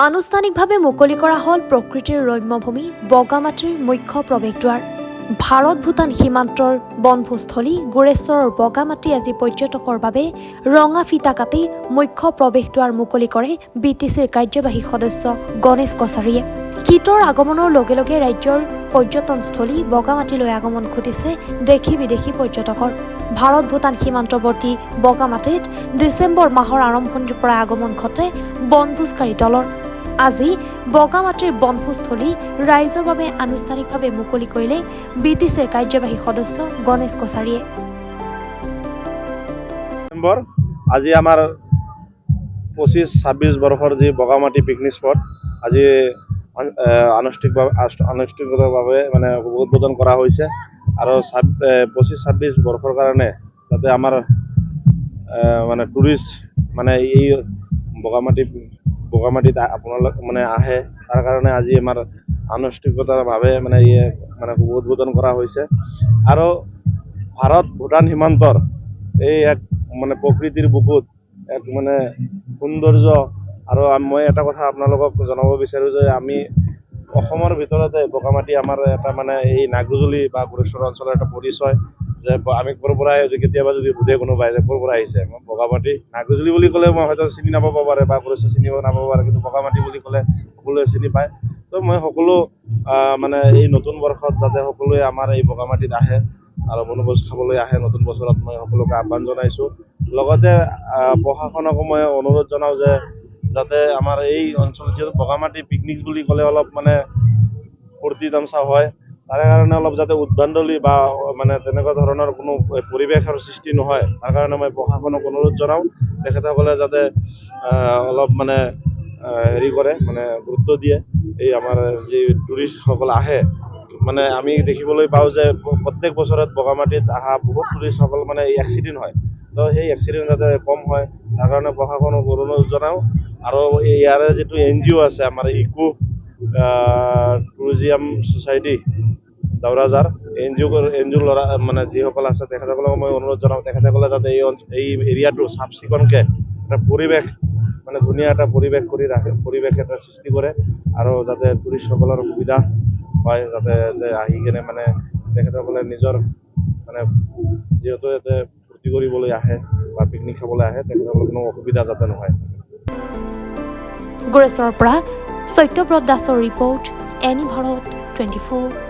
আনুষ্ঠানিকভাৱে মুকলি কৰা হ'ল প্ৰকৃতিৰ ৰম্যভূমি বগামাটিৰ মুখ্য প্ৰৱেশদ্বাৰ। ভাৰত-ভূটান সীমান্তৰ বনভোজস্থলী গোৰেশ্বৰৰ বগামাটি আজি পৰ্যটকৰ বাবে ৰঙা ফিতা কাটি মুখ্য প্ৰৱেশদ্বাৰ মুকলি কৰে বিটিচিৰ কাৰ্যবাহী সদস্য গণেশ কছাৰীয়ে। শীতৰ আগমনৰ লগে লগে ৰাজ্যৰ পৰ্যটনস্থলী বগামাটিলৈ আগমন ঘটিছে দেশী বিদেশী পৰ্যটকৰ। ভাৰত-ভূটান সীমান্তৱৰ্তী বগামাটিত ডিচেম্বৰ মাহৰ আৰম্ভণিৰ পৰা আগমন ঘটে বনভোজকাৰী দলৰ। আজি বগামাটিৰ বনভোজস্থলী ৰাইজৰ বাবে আনুষ্ঠানিকভাৱে মুকলি কৰিলে বিটিচিৰ কাৰ্যবাহী সদস্য গণেশ কছাৰীয়ে। আজি আমাৰ 25-26 বৰ্ষৰ যি বগামাটি পিকনিক স্পট আজি আনুষ্ঠানিকভাৱে মানে উদ্বোধন কৰা হৈছে আৰু 25-26 বৰ্ষৰ কাৰণে যাতে আমাৰ মানে টুৰিষ্ট মানে এই বগামাটিত আপোনালোক মানে আহে তাৰ কাৰণে আজি আমাৰ আনুষ্ঠানিকভাৱে মানে উদ্বোধন কৰা হৈছে। আৰু ভাৰত-ভূটান সীমান্তৰ এই এক মানে প্ৰকৃতিৰ বুকুত এক মানে সৌন্দৰ্য। আৰু মই এটা কথা আপোনালোকক জনাব বিচাৰোঁ যে আমি অসমৰ ভিতৰতে বগামাটি আমাৰ এটা মানে এই নাগজুলি বা গোৰেশ্বৰ অঞ্চলৰ এটা পৰিচয় যে আমি ক'ৰ পৰা কেতিয়াবা যদি সোধে কোনোবাই যে ক'ৰ পৰা আহিছে, মই বগামাটি নাগজুলি বুলি ক'লে মই হয়তো চিনি নাপাব পাৰে বা গোৰেশ্বৰ চিনি নাপাব পাৰে, কিন্তু বগামাটি বুলি ক'লে সকলোৱে চিনি পায়। তো মই সকলো মানে এই নতুন বৰ্ষত যাতে সকলোৱে আমাৰ এই বগামাটিত আহে আৰু বনভোজ খাবলৈ আহে। নতুন বছৰত মই সকলোকে আহ্বান জনাইছোঁ। লগতে প্ৰশাসনকো মই অনুৰোধ জনাওঁ যে যাতে আমাৰ এই অঞ্চলত যিহেতু বগামাটি পিকনিক বুলি ক'লে অলপ মানে ফূৰ্তি তামচা হয়, তাৰে কাৰণে অলপ যাতে উদ্ভণ্ডলি বা মানে তেনেকুৱা ধৰণৰ কোনো পৰিৱেশৰ সৃষ্টি নহয়, তাৰ কাৰণে মই প্ৰশাসনক অনুৰোধ জনাওঁ তেখেতসকলে যাতে অলপ মানে হেৰি কৰে, মানে গুৰুত্ব দিয়ে। এই আমাৰ যি টুৰিষ্টসকল আহে, মানে আমি দেখিবলৈ পাওঁ যে প্ৰত্যেক বছৰত বগামাটিত অহা বহুত টুৰিষ্টসকল মানে এক্সিডেণ্ট হয়। তো সেই এক্সিডেণ্ট যাতে কম হয় তাৰ কাৰণে প্ৰশাসনক অনুৰোধ জনাওঁ। আৰু ইয়াৰে যিটো NGO আছে আমাৰ ইকো টুৰিজিয়াম ছ'চাইটি দাউৰাজাৰ NGO ল'ৰা মানে যিসকল আছে তেখেতসকলক মই অনুৰোধ জনাওঁ তেখেতসকলে যাতে এই এৰিয়াটো চাফ চিকুণকৈ এটা পৰিৱেশ মানে ধুনীয়া এটা পৰিৱেশ কৰি ৰাখে, পৰিৱেশ এটা সৃষ্টি কৰে আৰু যাতে টুৰিষ্টসকলৰ সুবিধা হয়, যাতে আহি কিনে মানে তেখেতসকলে নিজৰ মানে যিহেতু ইয়াতে ফূৰ্তি কৰিবলৈ আহে বা পিকনিক খাবলৈ আহে, তেখেতসকলৰ কোনো অসুবিধা যাতে নহয়। গোৰেশ্বৰৰ পৰা সত্যব্ৰত দাসৰ ৰিপৰ্ট, এনি ভাৰত 24।